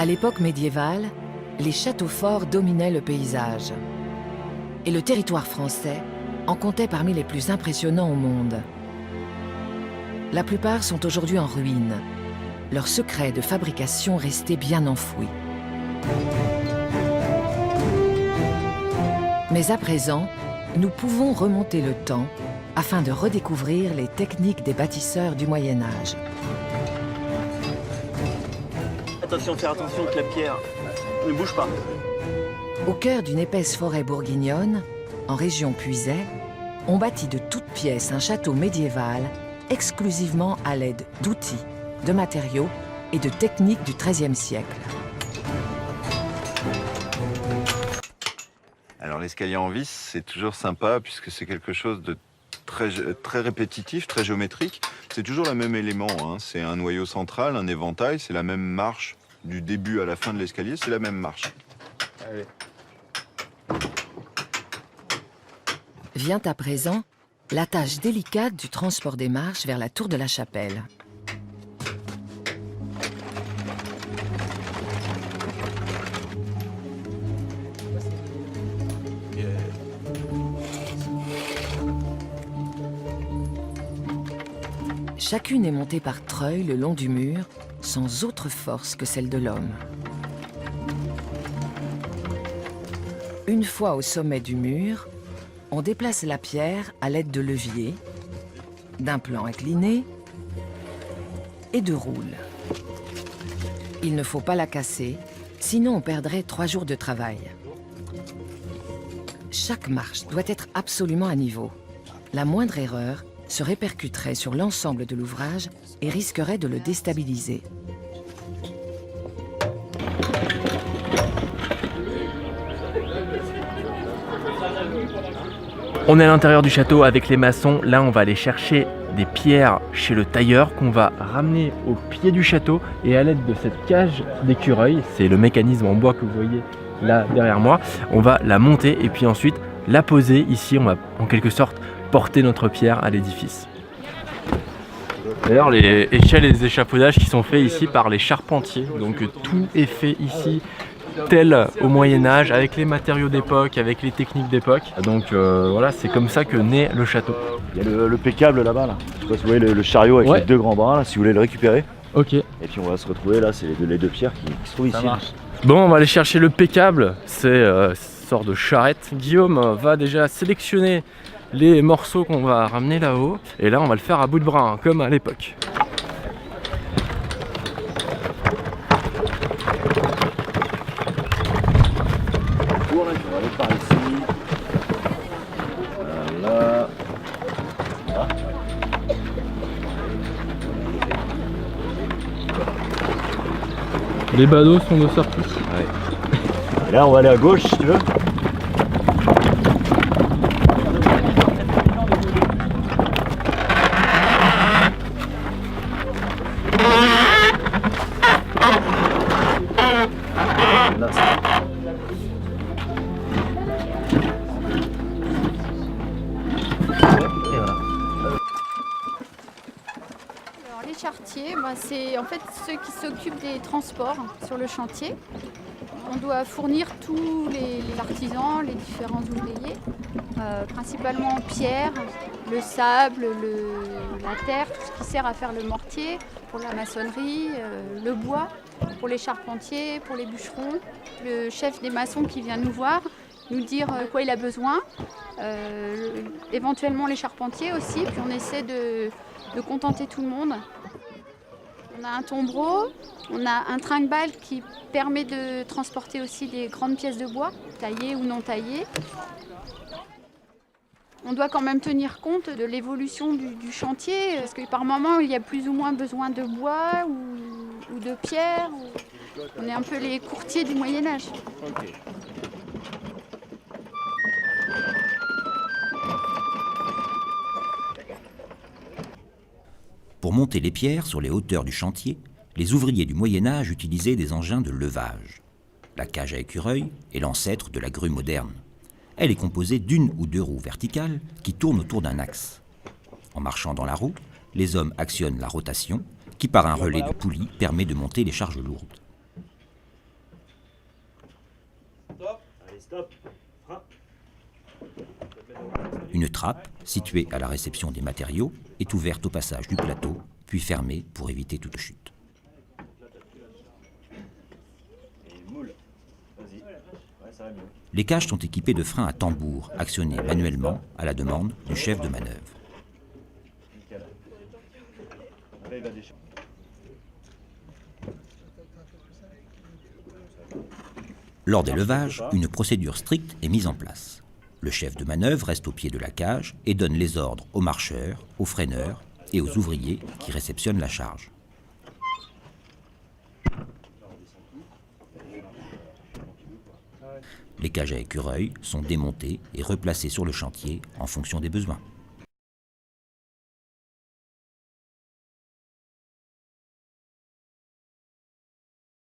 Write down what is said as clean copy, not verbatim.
À l'époque médiévale, les châteaux forts dominaient le paysage. Et le territoire français en comptait parmi les plus impressionnants au monde. La plupart sont aujourd'hui en ruine, leurs secrets de fabrication restés bien enfouis. Mais à présent, nous pouvons remonter le temps afin de redécouvrir les techniques des bâtisseurs du Moyen-Âge. Attention, faire attention que la pierre ne bouge pas. Au cœur d'une épaisse forêt bourguignonne, en région Puisaye, on bâtit de toutes pièces un château médiéval exclusivement à l'aide d'outils, de matériaux et de techniques du XIIIe siècle. Alors l'escalier en vis, c'est toujours sympa puisque c'est quelque chose de très répétitif, très géométrique. C'est toujours le même élément, hein. C'est un noyau central, un éventail, c'est la même marche du début à la fin de l'escalier, c'est la même marche. Allez. Vient à présent la tâche délicate du transport des marches vers la tour de la chapelle. Chacune est montée par treuil le long du mur, sans autre force que celle de l'homme. Une fois au sommet du mur, on déplace la pierre à l'aide de leviers, d'un plan incliné et de roules. Il ne faut pas la casser, sinon on perdrait 3 jours de travail. Chaque marche doit être absolument à niveau. La moindre erreur se répercuterait sur l'ensemble de l'ouvrage et risquerait de le déstabiliser. On est à l'intérieur du château avec les maçons. Là, on va aller chercher des pierres chez le tailleur qu'on va ramener au pied du château. Et à l'aide de cette cage d'écureuil, c'est le mécanisme en bois que vous voyez là derrière moi, on va la monter et puis ensuite la poser ici. On va en quelque sorte porter notre pierre à l'édifice. D'ailleurs, les échelles et les échafaudages qui sont faits ici par les charpentiers. Donc tout est fait ici tel au Moyen-Âge, avec les matériaux d'époque, avec les techniques d'époque. Donc voilà, c'est comme ça que naît le château. Il y a le P-câble là-bas, là. Je sais pas si vous voyez le chariot avec les 2 grands bras, là, si vous voulez le récupérer. Ok. Et puis on va se retrouver là, c'est les 2 pierres qui se trouvent ici. Bon, on va aller chercher le P-câble, c'est une sorte de charrette. Guillaume va déjà sélectionner les morceaux qu'on va ramener là-haut. Et là, on va le faire à bout de bras, hein, comme à l'époque. On va aller par ici. Voilà. Ah. Les badauds sont de sortie. Ouais. Et là, on va aller à gauche si tu veux. Là, les charretiers, c'est en fait ceux qui s'occupent des transports sur le chantier. On doit fournir tous les artisans, les différents ouvriers, principalement pierre, le sable, la terre, tout ce qui sert à faire le mortier, pour la maçonnerie, le bois, pour les charpentiers, pour les bûcherons. Le chef des maçons qui vient nous voir, nous dire quoi il a besoin, éventuellement les charpentiers aussi, puis on essaie de contenter tout le monde. On a un tombereau, on a un trinque-balle qui permet de transporter aussi des grandes pièces de bois, taillées ou non taillées. On doit quand même tenir compte de l'évolution du chantier, parce que par moment il y a plus ou moins besoin de bois ou de pierre. On est un peu les courtiers du Moyen-Âge. okay. Pour monter les pierres sur les hauteurs du chantier, les ouvriers du Moyen-Âge utilisaient des engins de levage. La cage à écureuil est l'ancêtre de la grue moderne. Elle est composée d'une ou 2 roues verticales qui tournent autour d'un axe. En marchant dans la roue, les hommes actionnent la rotation qui, par un relais de poulie, permet de monter les charges lourdes. Une trappe, située à la réception des matériaux, est ouverte au passage du plateau, puis fermée pour éviter toute chute. Les cages sont équipées de freins à tambour, actionnés manuellement à la demande du chef de manœuvre. Lors des levages, une procédure stricte est mise en place. Le chef de manœuvre reste au pied de la cage et donne les ordres aux marcheurs, aux freineurs et aux ouvriers qui réceptionnent la charge. Les cages à écureuils sont démontées et replacées sur le chantier en fonction des besoins.